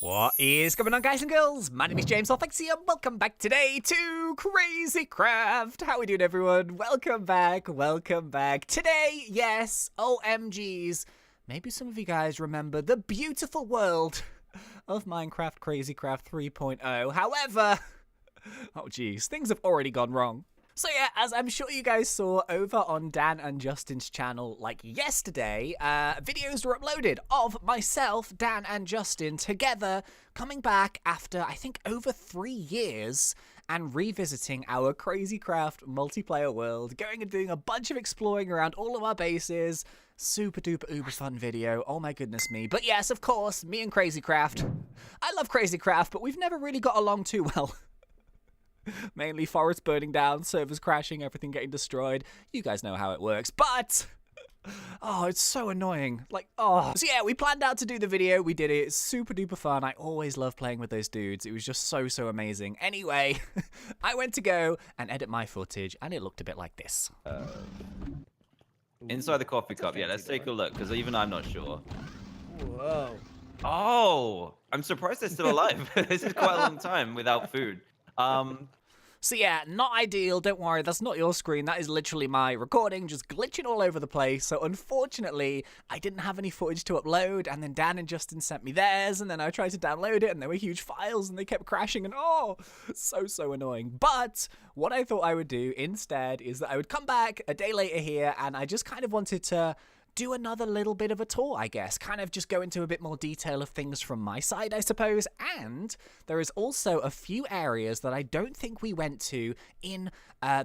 What is going on, guys and girls? My name is James ThnxCya. Welcome back today to Crazy Craft. How we doing, everyone? Welcome back. Welcome back. Today, yes, OMGs. Maybe some of you guys remember the beautiful world of Minecraft Crazy Craft 3.0. However, oh geez, things have already gone wrong. So yeah, as I'm sure you guys saw over on Dan and Justin's channel like yesterday, videos were uploaded of myself, Dan and Justin together coming back after I think over 3 years and revisiting our Crazy Craft multiplayer world, going and doing a bunch of exploring around all of our bases. Super duper uber fun video, oh my goodness me. But yes, of course, me and Crazy Craft. I love Crazy Craft, but we've never really got along too well. Mainly forests burning down, servers crashing, everything getting destroyed. You guys know how it works, but oh, it's so annoying. Like, oh. So yeah, we planned out to do the video. We did it. It's super duper fun. I always love playing with those dudes. It was just so amazing. Anyway, I went to go and edit my footage, and it looked a bit like this. Inside the coffee cup. Yeah, let's take a look, because even I'm not sure. Whoa. Oh, I'm surprised they're still alive. This is quite a long time without food. So yeah, not ideal, don't worry, that's not your screen, that is literally my recording, just glitching all over the place. So unfortunately, I didn't have any footage to upload, and then Dan and Justin sent me theirs, and then I tried to download it, and they were huge files, and they kept crashing, and oh, so annoying. But what I thought I would do instead is that I would come back a day later here, and I just kind of wanted to do another little bit of a tour, I guess. Kind of just go into a bit more detail of things from my side, I suppose. And there is also a few areas that I don't think we went to in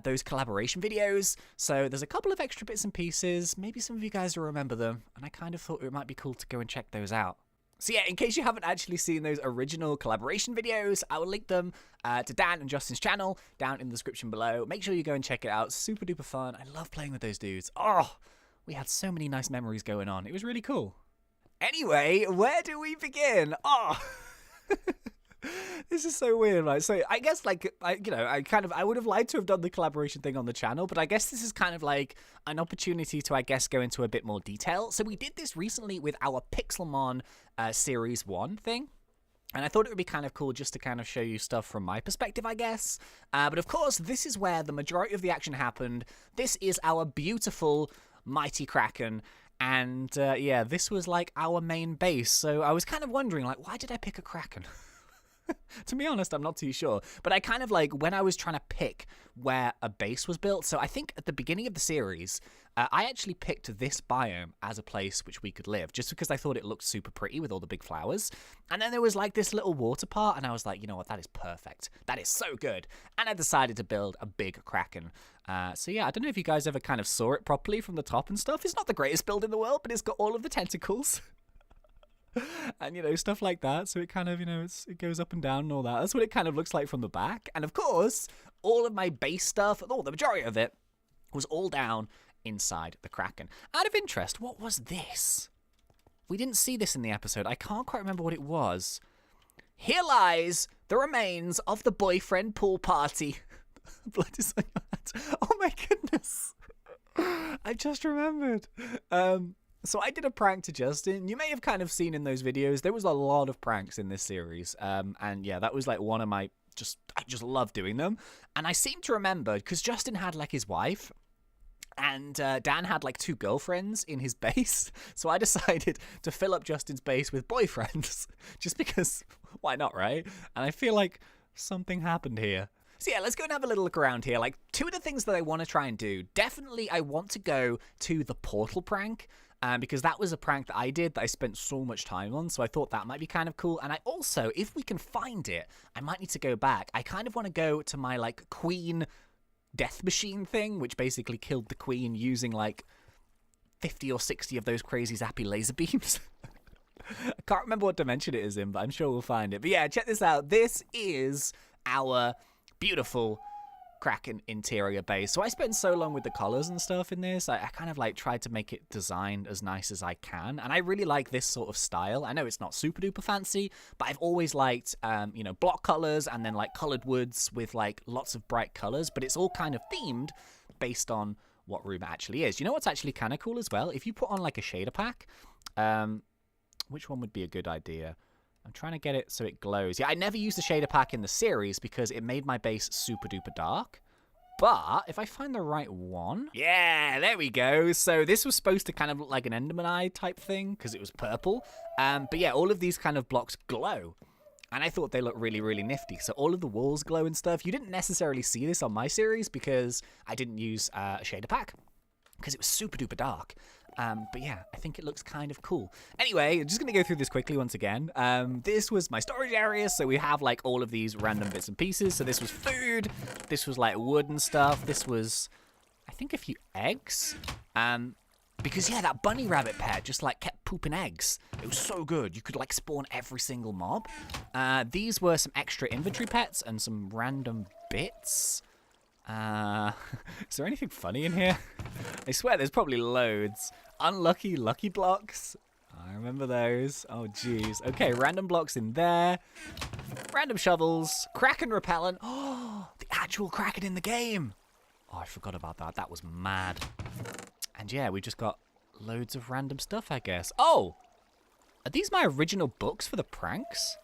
those collaboration videos. So there's a couple of extra bits and pieces. Maybe some of you guys will remember them. And I kind of thought it might be cool to go and check those out. So yeah, in case you haven't actually seen those original collaboration videos, I will link them to Dan and Justin's channel down in the description below. Make sure you go and check it out. Super duper fun. I love playing with those dudes. Oh, we had so many nice memories going on. It was really cool. Anyway, where do we begin? Oh, this is so weird, right? So I guess like, I would have liked to have done the collaboration thing on the channel, but I guess this is kind of like an opportunity to, I guess, go into a bit more detail. So we did this recently with our Pixelmon Series 1 thing. And I thought it would be kind of cool just to kind of show you stuff from my perspective, I guess. But of course, this is where the majority of the action happened. This is our beautiful mighty Kraken, and yeah, this was like our main base. So I was kind of wondering, like, why did I pick a Kraken? To be honest, I'm not too sure, but I kind of like when I was trying to pick where a base was built. So I think at the beginning of the series, I actually picked this biome as a place which we could live, just because I thought it looked super pretty with all the big flowers. And then there was like this little water part, and I was like, you know what, that is perfect. That is so good. And I decided to build a big Kraken. So yeah, I don't know if you guys ever kind of saw it properly from the top and stuff. It's not the greatest build in the world, but it's got all of the tentacles. And, you know, stuff like that. So it kind of, you know, it goes up and down and all that. That's what it kind of looks like from the back. And of course, all of my base stuff, the majority of it, was all down inside the Kraken. Out of interest, what was this? We didn't see this in the episode. I can't quite remember what it was. Here lies the remains of the boyfriend pool party. Blood is on your hands. Oh my goodness. I just remembered. So I did a prank to Justin. You may have kind of seen in those videos, there was a lot of pranks in this series. And yeah, that was like one of my, I just love doing them. And I seem to remember, because Justin had like his wife, and Dan had like 2 girlfriends in his base. So I decided to fill up Justin's base with boyfriends. Just because, why not, right? And I feel like something happened here. So yeah, let's go and have a little look around here. Like, 2 of the things that I want to try and do, definitely I want to go to the portal prank. Because that was a prank that I did that I spent so much time on, so I thought that might be kind of cool. And I also, if we can find it, I might need to go back. I kind of want to go to my, like, queen death machine thing, which basically killed the queen using, like, 50 or 60 of those crazy zappy laser beams. I can't remember what dimension it is in, but I'm sure we'll find it. But yeah, check this out. This is our beautiful Kraken interior base. So I spent so long with the colors and stuff in this. I kind of like tried to make it designed as nice as I can, and I really like this sort of style. I know it's not super duper fancy, but I've always liked you know, block colors and then like colored woods with like lots of bright colors, but it's all kind of themed based on what room it actually is. You know what's actually kind of cool as well? If you put on like a shader pack, which one would be a good idea? I'm trying to get it so it glows. Yeah, I never used the shader pack in the series because it made my base super duper dark. But if I find the right one... Yeah, there we go. So this was supposed to kind of look like an Enderman eye type thing because it was purple. But yeah, all of these kind of blocks glow. And I thought they looked really, really nifty. So all of the walls glow and stuff. You didn't necessarily see this on my series because I didn't use a shader pack because it was super duper dark. But yeah, I think it looks kind of cool. Anyway, I'm just going to go through this quickly once again. This was my storage area, so we have like all of these random bits and pieces. So this was food, this was like wood and stuff, this was, I think, a few eggs. Because yeah, that bunny rabbit pet just like kept pooping eggs. It was so good. You could like spawn every single mob. These were some extra inventory pets and some random bits. Is there anything funny in here? I swear there's probably loads. Unlucky lucky blocks. I remember those. Oh, jeez. Okay, random blocks in there. Random shovels. Kraken repellent. Oh, the actual Kraken in the game. Oh, I forgot about that. That was mad. And yeah, we just got loads of random stuff, I guess. Oh! Are these my original books for the pranks?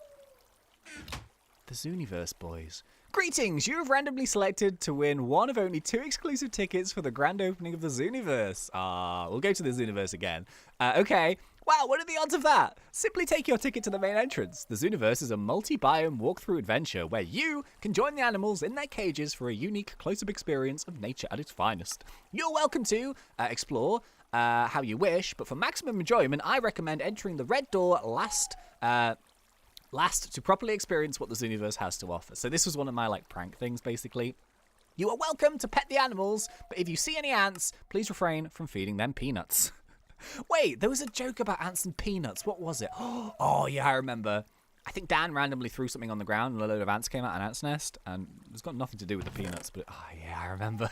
The Zooniverse boys. Greetings! You have randomly selected to win one of only 2 exclusive tickets for the grand opening of the Zooniverse. We'll go to the Zooniverse again. Okay. Wow, what are the odds of that? Simply take your ticket to the main entrance. The Zooniverse is a multi-biome walkthrough adventure where you can join the animals in their cages for a unique close-up experience of nature at its finest. You're welcome to explore how you wish, but for maximum enjoyment, I recommend entering the red door last to properly experience what the Zooniverse has to offer. So this was one of my like prank things, basically. You are welcome to pet the animals, but if you see any ants, please refrain from feeding them peanuts. Wait, there was a joke about ants and peanuts. What was it? Oh, yeah, I remember. I think Dan randomly threw something on the ground and a load of ants came out of an ant's nest, and it's got nothing to do with the peanuts, but oh, yeah, I remember.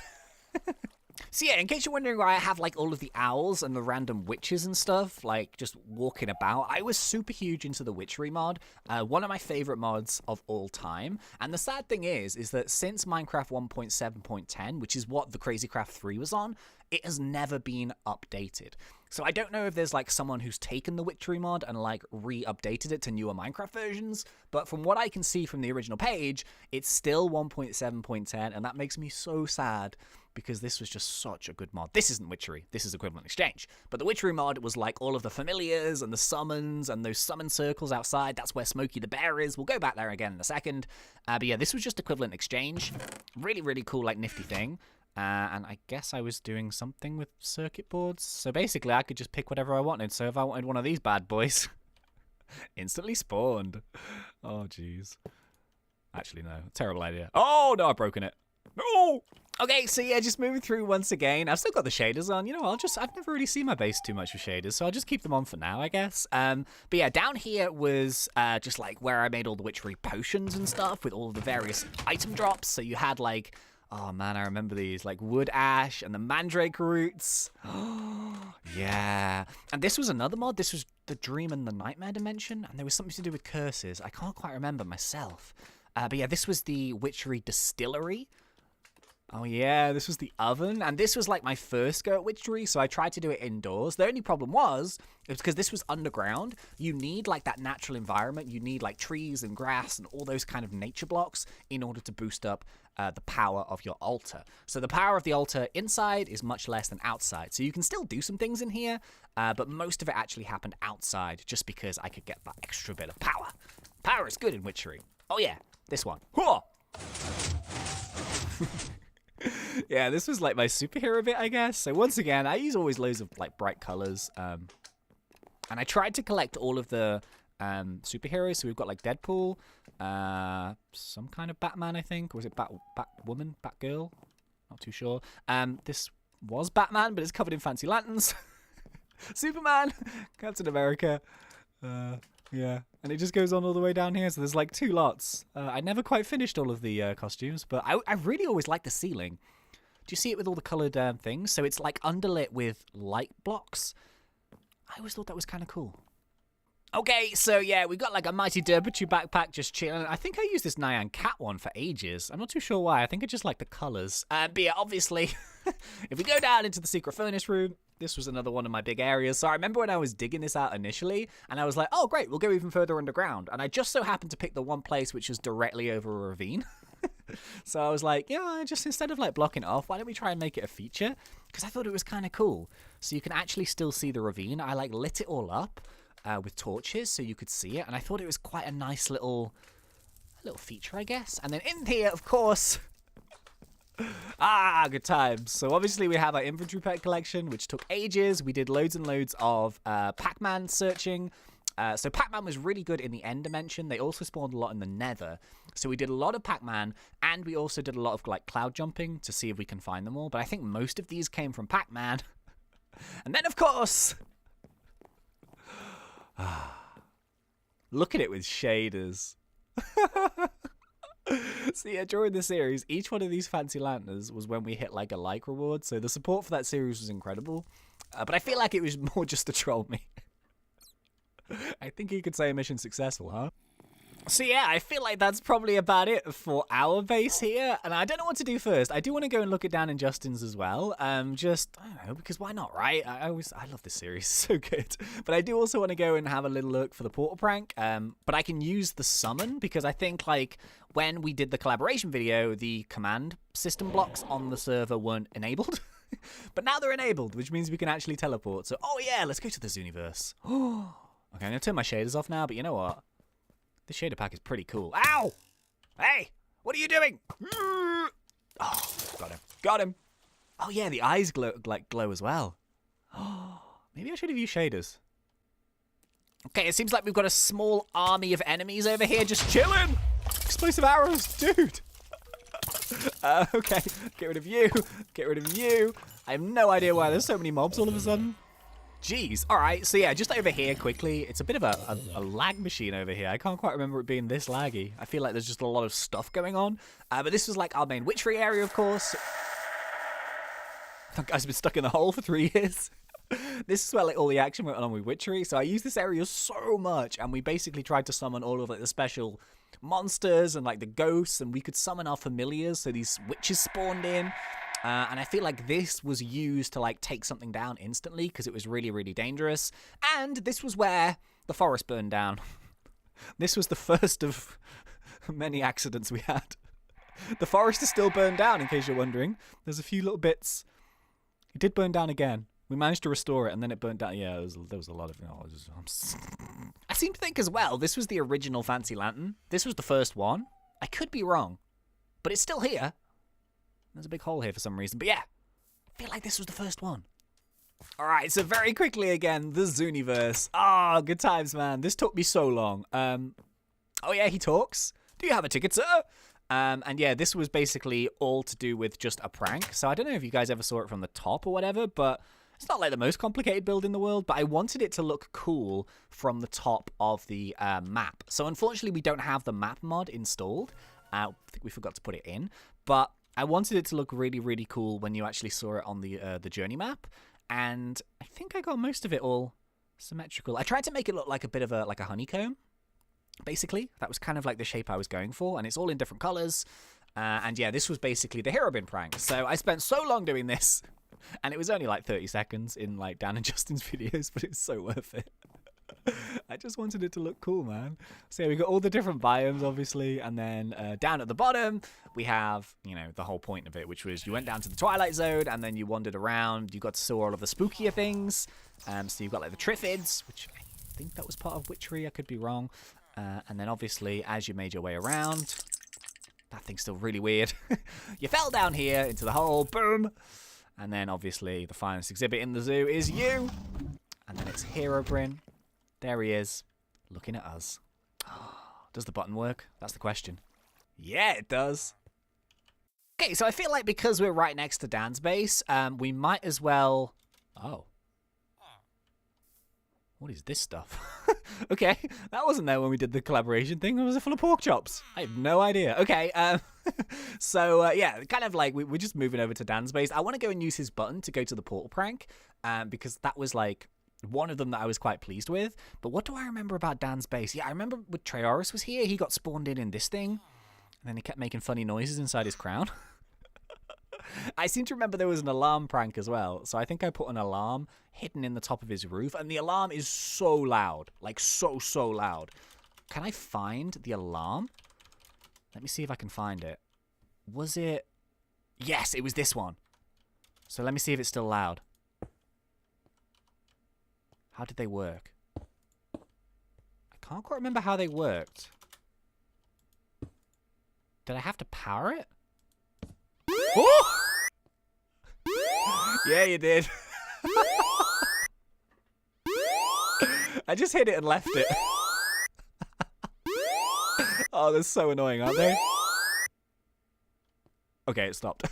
So yeah, in case you're wondering why I have like all of the owls and the random witches and stuff, like just walking about, I was super huge into the Witchery mod, one of my favorite mods of all time. And the sad thing is that since Minecraft 1.7.10, which is what the Crazy Craft 3 was on, it has never been updated. So I don't know if there's like someone who's taken the Witchery mod and like re-updated it to newer Minecraft versions, but from what I can see from the original page, it's still 1.7.10, and that makes me so sad because this was just such a good mod. This isn't Witchery, this is Equivalent Exchange. But the Witchery mod was like all of the familiars and the summons and those summon circles outside. That's where Smokey the Bear is. We'll go back there again in a second. But yeah, this was just Equivalent Exchange. Really, really cool, like nifty thing. And I guess I was doing something with circuit boards. So basically, I could just pick whatever I wanted. So if I wanted one of these bad boys, instantly spawned. Oh, jeez. Actually, no. Terrible idea. Oh, no, I've broken it. No! Okay, so yeah, just moving through once again. I've still got the shaders on. You know, I've never really seen my base too much with shaders, so I'll just keep them on for now, I guess. But yeah, down here was just like where I made all the Witchery potions and stuff with all of the various item drops. So you had like... Oh man, I remember these, like wood ash and the mandrake roots. Yeah. And this was another mod. This was the Dream and the Nightmare dimension, and there was something to do with curses. I can't quite remember myself. But yeah, this was the Witchery Distillery. Oh yeah, this was the oven, and this was like my first go at Witchery, so I tried to do it indoors. The only problem was because this was underground, you need like that natural environment. You need like trees and grass and all those kind of nature blocks in order to boost up the power of your altar. So the power of the altar inside is much less than outside. So you can still do some things in here, but most of it actually happened outside just because I could get that extra bit of power. Power is good in Witchery. Oh yeah, this one. Yeah, this was like my superhero bit, I guess. So once again, I use always loads of like bright colors. And I tried to collect all of the superheroes. So we've got like Deadpool, some kind of Batman, I think. Or was it Batwoman, Batgirl? Not too sure. This was Batman, but it's covered in fancy lanterns. Superman, Captain America. Yeah, and it just goes on all the way down here. So there's like 2 lots. I never quite finished all of the costumes, but I really always liked the ceiling. Do you see it with all the coloured things? So it's like underlit with light blocks. I always thought that was kind of cool. Okay, so yeah, we got like a Mighty Derpitude backpack just chilling. I think I used this Nyan Cat one for ages. I'm not too sure why. I think I just like the colours. But yeah, obviously, if we go down into the secret furnace room, This was another one of my big areas. So I remember when I was digging this out initially, and I was like, oh, great, we'll go even further underground. And I just so happened to pick the one place which was directly over a ravine. So I was like, yeah, just instead of like blocking it off, why don't we try and make it a feature? Because I thought it was kind of cool. So you can actually still see the ravine. I like lit it all up with torches so you could see it. And I thought it was quite a nice little feature, I guess. And then in here, of course... good times. So obviously we have our inventory pet collection, which took ages. We did loads and loads of Pac-Man searching. So Pac-Man was really good in the end dimension. They also spawned a lot in the nether. So we did a lot of Pac-Man, and we also did a lot of like cloud jumping to see if we can find them all. But I think most of these came from Pac-Man. And then, of course... look at it with shaders. So yeah, during the series, each one of these fancy lanterns was when we hit like a like reward. So the support for that series was incredible. But I feel like it was more just to troll me. I think you could say a mission successful, huh? So yeah, I feel like that's probably about it for our base here. And I don't know what to do first. I do want to go and look at Dan and Justin's as well. I don't know, because why not, right? I love this series. It's so good. But I do also want to go and have a little look for the portal prank. But I can use the summon because I think like when we did the collaboration video, the command system blocks on the server weren't enabled. But now they're enabled, which means we can actually teleport. So, oh yeah, let's go to this universe. Okay, I'm going to turn my shaders off now, but you know what? This shader pack is pretty cool. Ow! Hey! What are you doing? Oh, got him. Got him. Oh, yeah, the eyes glow as well. Maybe I should have used shaders. Okay, it seems like we've got a small army of enemies over here just chilling. Explosive arrows, dude. Okay, get rid of you. Get rid of you. I have no idea why there's so many mobs all of a sudden. Jeez. All right. So yeah, just over here quickly. It's a bit of a lag machine over here. I can't quite remember it being this laggy. I feel like there's just a lot of stuff going on. But this was like our main witchery area, of course. That guy's been stuck in the hole for 3 years. This is where like all the action went on with witchery. So I used this area so much, and we basically tried to summon all of like the special monsters and like the ghosts, and we could summon our familiars. So these witches spawned in. And I feel like this was used to like take something down instantly because it was really, really dangerous. And this was where the forest burned down. This was the first of many accidents we had. The forest is still burned down, in case you're wondering. There's a few little bits. It did burn down again. We managed to restore it, and then it burnt down. Yeah, there was a lot of... I seem to think as well, this was the original Fancy Lantern. This was the first one. I could be wrong, but it's still here. There's a big hole here for some reason. But yeah, I feel like this was the first one. All right, so very quickly again, the Zooniverse. Ah, good times, man. This took me so long. Oh yeah, he talks. Do you have a ticket, sir? And yeah, this was basically all to do with just a prank. So I don't know if you guys ever saw it from the top or whatever, but it's not like the most complicated build in the world, but I wanted it to look cool from the top of the map. So unfortunately, we don't have the map mod installed. I think we forgot to put it in, but I wanted it to look really, really cool when you actually saw it on the journey map, and I think I got most of it all symmetrical. I tried to make it look like a bit of a honeycomb, basically. That was kind of like the shape I was going for, and it's all in different colors. And yeah, this was basically the hero bin prank. So I spent so long doing this, and it was only like 30 seconds in like Dan and Justin's videos, but it's so worth it. I just wanted it to look cool, man. So yeah, we got all the different biomes, obviously, and then down at the bottom, we have, you know, the whole point of it, which was you went down to the Twilight Zone, and then you wandered around, you got to see all of the spookier things. So you've got like the Triffids, which I think that was part of Witchery, I could be wrong. And then obviously, as you made your way around, that thing's still really weird. You fell down here into the hole, boom. And then obviously, the finest exhibit in the zoo is you. And then it's Herobrine. There he is, looking at us. Does the button work? That's the question. Yeah, it does. Okay, so I feel like because we're right next to Dan's base, we might as well... Oh. What is this stuff? Okay, that wasn't there when we did the collaboration thing. Was it full of pork chops? I have no idea. Okay, so yeah, kind of like we're just moving over to Dan's base. I want to go and use his button to go to the portal prank, because that was like one of them that I was quite pleased with. But what do I remember about Dan's base? Yeah, I remember when Trayaurus was here, he got spawned in this thing, and then he kept making funny noises inside his crown. I seem to remember there was an alarm prank as well. So I think I put an alarm hidden in the top of his roof. And the alarm is so loud. Like, so loud. Can I find the alarm? Let me see if I can find it. Was it... Yes, it was this one. So let me see if it's still loud. How did they work? I can't quite remember how they worked. Did I have to power it? Oh! Yeah, you did. I just hit it and left it. Oh, they're so annoying, aren't they? Okay, it stopped.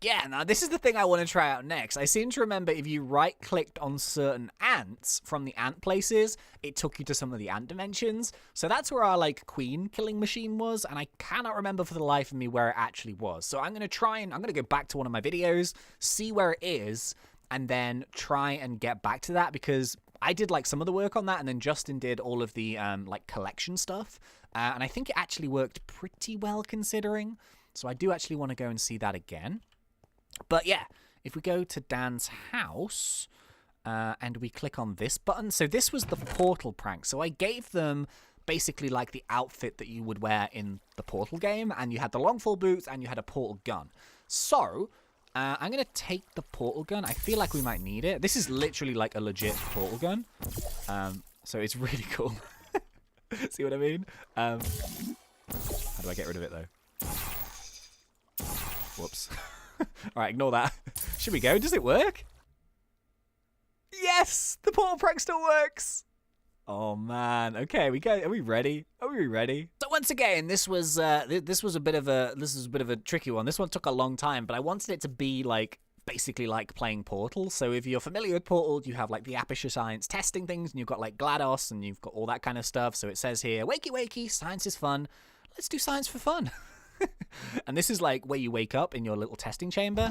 Yeah, now this is the thing I want to try out next. I seem to remember if you right-clicked on certain ants from the ant places, it took you to some of the ant dimensions. So that's where our, like, queen killing machine was, and I cannot remember for the life of me where it actually was. So I'm going to go back to one of my videos, see where it is, and then try and get back to that, because I did, like, some of the work on that, and then Justin did all of the, like, collection stuff. And I think it actually worked pretty well considering. So I do actually want to go and see that again. But yeah, if we go to Dan's house and we click on this button. So this was the portal prank. So I gave them basically like the outfit that you would wear in the portal game. And you had the long fall boots and you had a portal gun. So I'm going to take the portal gun. I feel like we might need it. This is literally like a legit portal gun. So it's really cool. See what I mean? How do I get rid of it though? Whoops. Alright, ignore that. Should we go? Does it work? Yes! The portal prank still works! Oh man. Okay, we go. Are we ready? Are we ready? So once again, this was a bit of a tricky one. This one took a long time, but I wanted it to be like basically like playing Portal. So if you're familiar with Portal, you have like the Aperture Science testing things, and you've got like GLaDOS, and you've got all that kind of stuff. So it says here, wakey wakey, science is fun. Let's do science for fun. And this is like where you wake up in your little testing chamber.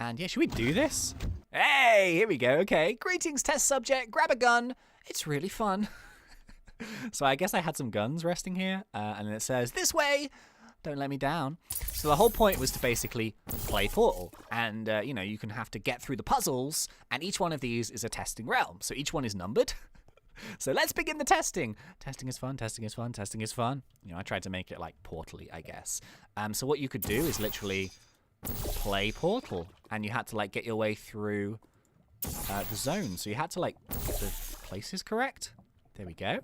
And yeah, should we do this? Hey, here we go. Okay. Greetings, test subject. Grab a gun. It's really fun. So I guess I had some guns resting here. And then it says, this way. Don't let me down. So the whole point was to basically play Portal. And, you know, you can have to get through the puzzles. And each one of these is a testing realm. So each one is numbered. So let's begin the testing. Testing is fun, testing is fun, testing is fun. You know, I tried to make it like Portal-y, I guess. So what you could do is literally play Portal. And you had to like get your way through the zone. So you had to like get the places correct. There we go. And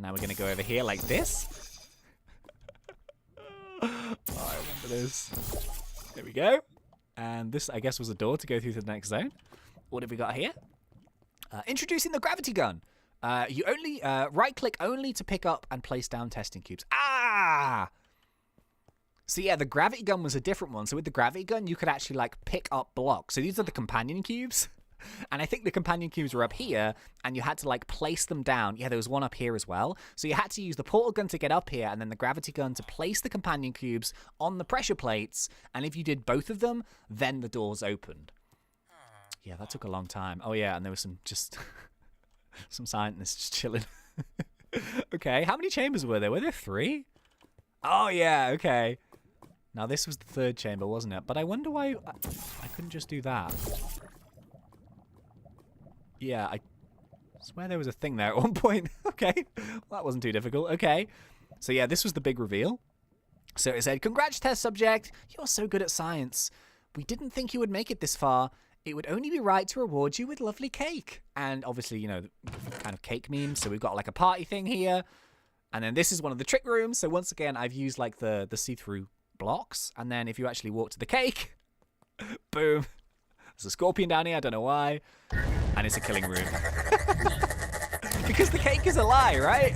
now we're going to go over here like this. Oh, I remember this. There we go. And this, I guess, was a door to go through to the next zone. What have we got here? Introducing the gravity gun. You only right-click only to pick up and place down testing cubes. Ah! So yeah, the gravity gun was a different one. So with the gravity gun, you could actually like pick up blocks. So these are the companion cubes. And I think the companion cubes were up here, and you had to like place them down. Yeah, there was one up here as well. So you had to use the portal gun to get up here, and then the gravity gun to place the companion cubes on the pressure plates. And if you did both of them, then the doors opened. Yeah, that took a long time. Oh yeah, and there was some just some scientists just chilling. Okay, how many chambers were there? Were there 3? Oh yeah, okay. Now this was the 3rd chamber, wasn't it? But I wonder why I couldn't just do that. Yeah, I swear there was a thing there at one point. Okay, well, that wasn't too difficult. Okay, so yeah, this was the big reveal. So it said, "Congrats, test subject. You're so good at science. We didn't think you would make it this far. It would only be right to reward you with lovely cake." And obviously, you know, kind of cake memes. So we've got like a party thing here. And then this is one of the trick rooms. So once again, I've used like the see-through blocks. And then if you actually walk to the cake, boom. There's a scorpion down here. I don't know why. And it's a killing room. Because the cake is a lie, right?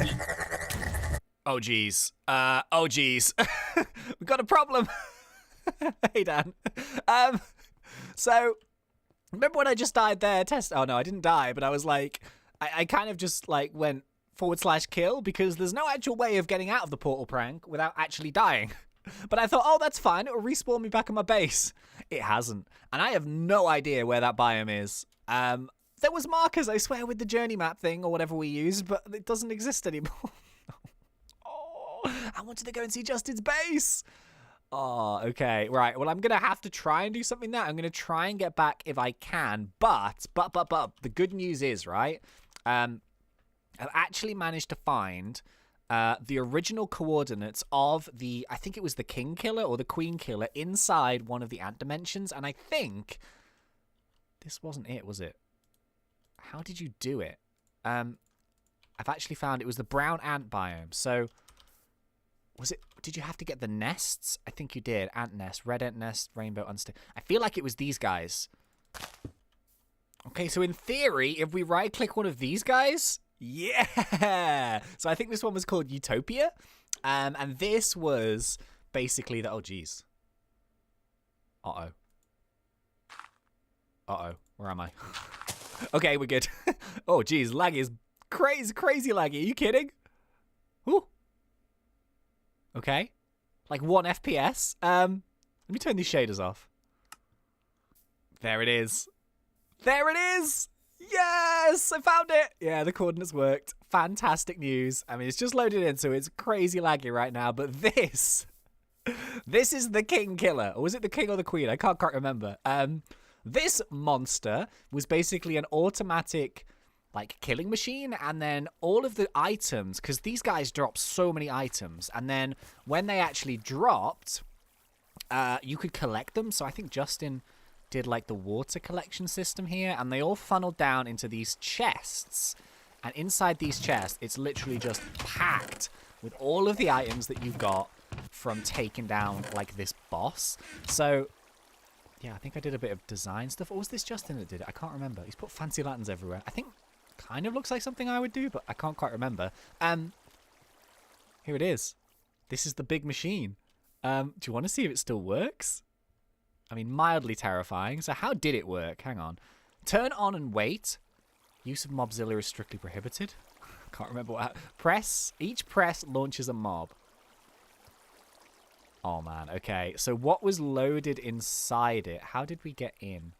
Oh, geez. Oh, geez. We've got a problem. Hey, Dan. So... remember when I just died there? Oh, no, I didn't die, but I was like... I kind of just, like, went /kill because there's no actual way of getting out of the portal prank without actually dying. But I thought, oh, that's fine. It'll respawn me back in my base. It hasn't. And I have no idea where that biome is. There was markers, I swear, with the journey map thing or whatever we used, but it doesn't exist anymore. Oh, I wanted to go and see Justin's base. Oh, okay. Right. Well, I'm going to have to try and do something there. I'm going to try and get back if I can. But, the good news is, right, I've actually managed to find the original coordinates of I think it was the King Killer or the Queen Killer inside one of the ant dimensions. And I think this wasn't it, was it? How did you do it? I've actually found it was the brown ant biome. So... was it? Did you have to get the nests? I think you did. Ant nest, red ant nest, rainbow unstable. I feel like it was these guys. Okay, so in theory, if we right-click one of these guys, yeah. So I think this one was called Utopia, and this was basically the. Oh, geez. Uh oh. Where am I? Okay, we're good. Oh, geez, lag is crazy laggy. Are you kidding? Ooh. Okay. Like 1 FPS. Let me turn these shaders off. There it is. There it is! Yes! I found it! Yeah, the coordinates worked. Fantastic news. I mean, it's just loaded in, so it's crazy laggy right now, but this is the King Killer. Or was it the King or the Queen? I can't quite remember. This monster was basically an automatic... like killing machine, and then all of the items, because these guys drop so many items, and then when they actually dropped, you could collect them. So I think Justin did like the water collection system here, and they all funneled down into these chests, and inside these chests it's literally just packed with all of the items that you've got from taking down like this boss. So yeah, I think I did a bit of design stuff. Or was this Justin that did it? I can't remember. He's put fancy lanterns everywhere. I think kind of looks like something I would do, but I can't quite remember. Here it is. This is the big machine. Do you want to see if it still works? I mean, mildly terrifying. So how did it work? Hang on. Turn on and wait. Use of Mobzilla is strictly prohibited. Can't remember what. Press. Each press launches a mob. Oh, man. Okay. So what was loaded inside it? How did we get in?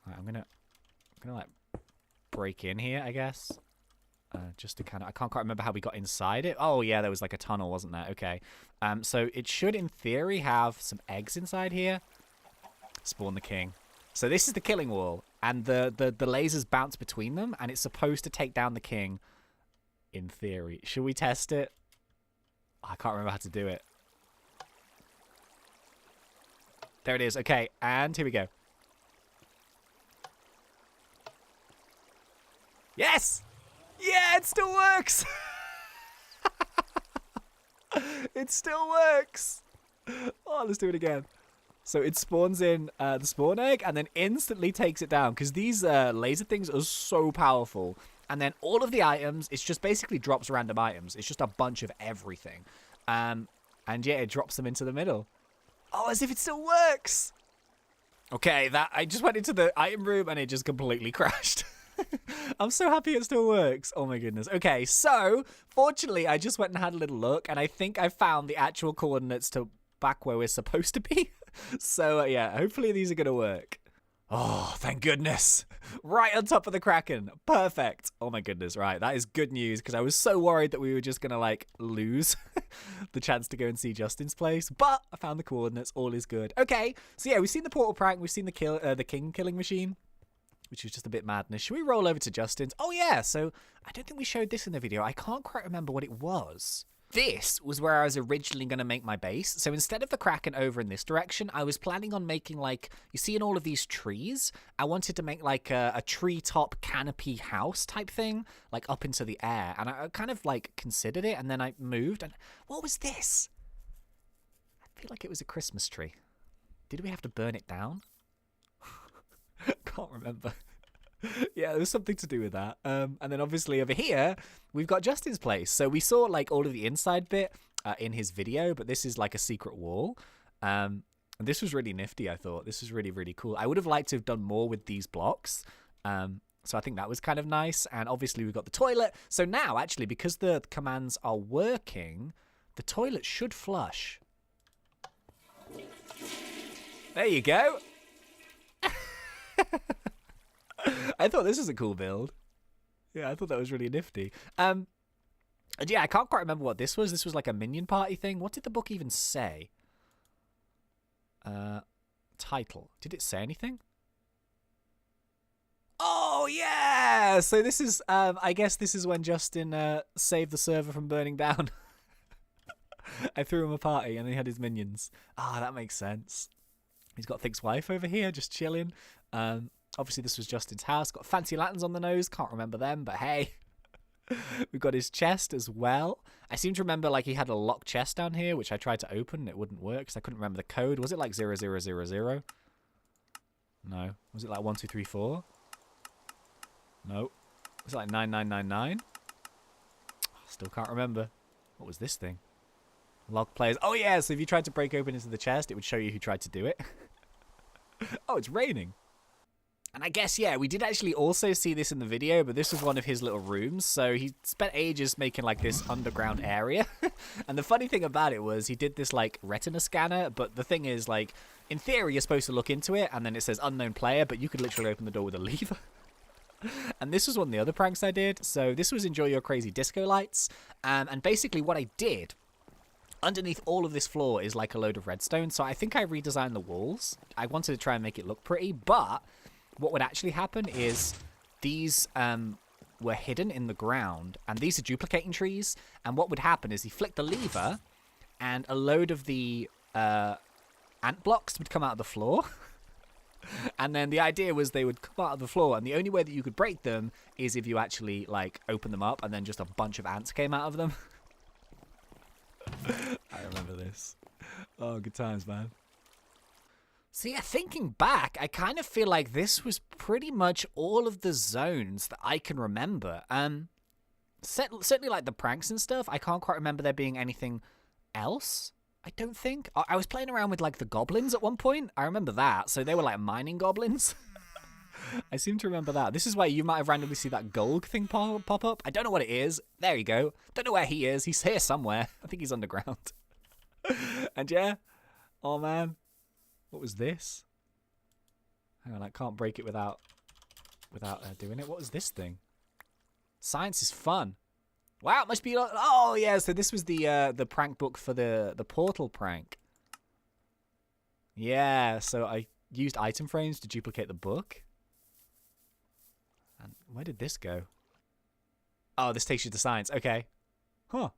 Right, I'm gonna like break in here, I guess. Just to kind of... I can't quite remember how we got inside it. Oh, yeah, there was like a tunnel, wasn't there? Okay. So it should, in theory, have some eggs inside here. Spawn the king. So this is the killing wall, and the lasers bounce between them, and it's supposed to take down the king, in theory. Should we test it? Oh, I can't remember how to do it. There it is. Okay, and here we go. Yes! Yeah, it still works! It still works! Oh, let's do it again. So it spawns in the spawn egg and then instantly takes it down, because these laser things are so powerful. And then all of the items, it's just basically drops random items. It's just a bunch of everything. And yeah, it drops them into the middle. Oh, as if it still works! Okay, I just went into the item room and it just completely crashed. I'm so happy it still works. Oh my goodness. Okay, so fortunately I just went and had a little look, and I think I found the actual coordinates to back where we're supposed to be. So yeah, hopefully these are gonna work. Oh, thank goodness. Right on top of the Kraken. Perfect. Oh my goodness. Right, that is good news, because I was so worried that we were just gonna like lose the chance to go and see Justin's place, but I found the coordinates. All is good. Okay, so yeah, we've seen the portal prank, we've seen the king killing machine, which was just a bit madness. Should we roll over to Justin's? Oh, yeah. So I don't think we showed this in the video. I can't quite remember what it was. This was where I was originally going to make my base. So instead of the Kraken over in this direction, I was planning on making, like, you see in all of these trees, I wanted to make, like, a treetop canopy house type thing, like, up into the air. And I kind of, like, considered it, and then I moved. And what was this? I feel like it was a Christmas tree. Did we have to burn it down? Can't remember. Yeah, there was something to do with that. And then obviously over here, we've got Justin's place. So we saw like all of the inside bit in his video, but this is like a secret wall. And this was really nifty, I thought. This was really, really cool. I would have liked to have done more with these blocks. So I think that was kind of nice. And obviously we've got the toilet. So now, actually, because the commands are working, the toilet should flush. There you go. I thought this was a cool build. Yeah, I thought that was really nifty. And yeah, I can't quite remember what this was. This was like a minion party thing. What did the book even say? Title. Did it say anything? Oh, yeah! So this is, I guess this is when Justin saved the server from burning down. I threw him a party and he had his minions. Ah, that makes sense. He's got Think's wife over here, just chilling. Obviously, this was Justin's house. Got fancy lanterns on the nose. Can't remember them, but hey. We've got his chest as well. I seem to remember like he had a locked chest down here, which I tried to open and it wouldn't work because I couldn't remember the code. Was it like 0000? No. Was it like 1234? No. Was it like 9999? Still can't remember. What was this thing? Log players. Oh yeah, so if you tried to break open into the chest, it would show you who tried to do it. Oh, it's raining. And I guess, yeah, we did actually also see this in the video, but this was one of his little rooms. So he spent ages making like this underground area. And the funny thing about it was he did this like retina scanner. But the thing is, like, in theory, you're supposed to look into it and then it says unknown player, but you could literally open the door with a lever. And this was one of the other pranks I did. So this was Enjoy Your Crazy Disco Lights. And basically what I did, underneath all of this floor is like a load of redstone. So I think I redesigned the walls. I wanted to try and make it look pretty, but what would actually happen is these were hidden in the ground, and these are duplicating trees. And what would happen is he flicked the lever, and a load of the ant blocks would come out of the floor. And then the idea was they would come out of the floor, and the only way that you could break them is if you actually like open them up, and then just a bunch of ants came out of them. I remember this. Oh, good times, man. So yeah, thinking back, I kind of feel like this was pretty much all of the zones that I can remember. Certainly like the pranks and stuff. I can't quite remember there being anything else, I don't think. I was playing around with like the goblins at one point. I remember that. So they were like mining goblins. I seem to remember that. This is why you might have randomly see that Golg thing pop up. I don't know what it is. There you go. Don't know where he is. He's here somewhere. I think he's underground. And yeah. Oh, man. What was this? Hang on, I can't break it without doing it. What was this thing? Science is fun. Wow, it must be... Oh, yeah, so this was the prank book for the portal prank. Yeah, so I used item frames to duplicate the book. And where did this go? Oh, this takes you to science. Okay. Huh.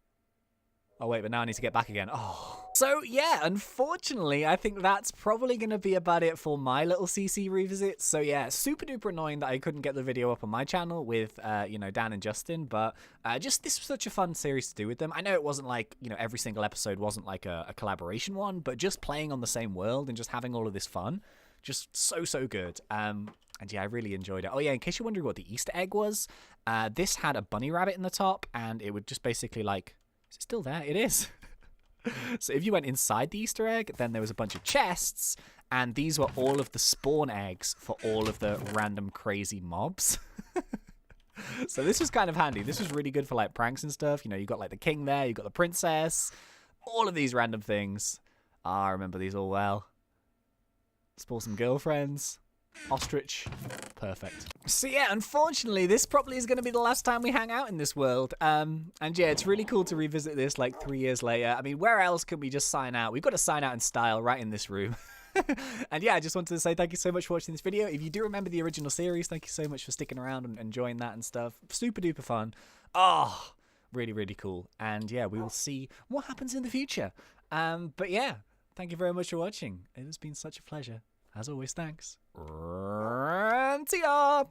Oh, wait, but now I need to get back again. Oh. So, yeah, unfortunately, I think that's probably going to be about it for my little CC revisit. So, yeah, super duper annoying that I couldn't get the video up on my channel with, you know, Dan and Justin. But just this was such a fun series to do with them. I know it wasn't like, you know, every single episode wasn't like a collaboration one. But just playing on the same world and just having all of this fun. Just so good. And yeah, I really enjoyed it. Oh, yeah, in case you're wondering what the Easter egg was, this had a bunny rabbit in the top. And it would just basically like... Is it still there? It is. So if you went inside the Easter egg, then there was a bunch of chests, and these were all of the spawn eggs for all of the random crazy mobs. So this was kind of handy. This was really good for like pranks and stuff. You know, you got like the king there, you got the princess, all of these random things. I remember these all well. Spawn some girlfriends. Ostrich. Perfect. So yeah, unfortunately, this probably is going to be the last time we hang out in this world. And yeah, it's really cool to revisit this like 3 years later. I mean, where else can we just sign out? We've got to sign out in style right in this room. And yeah, I just wanted to say thank you so much for watching this video. If you do remember the original series, thank you so much for sticking around and enjoying that and stuff. Super duper fun. Oh, really cool. And yeah, we will see what happens in the future. But yeah, thank you very much for watching. It has been such a pleasure. As always, thanks. ThnxCya!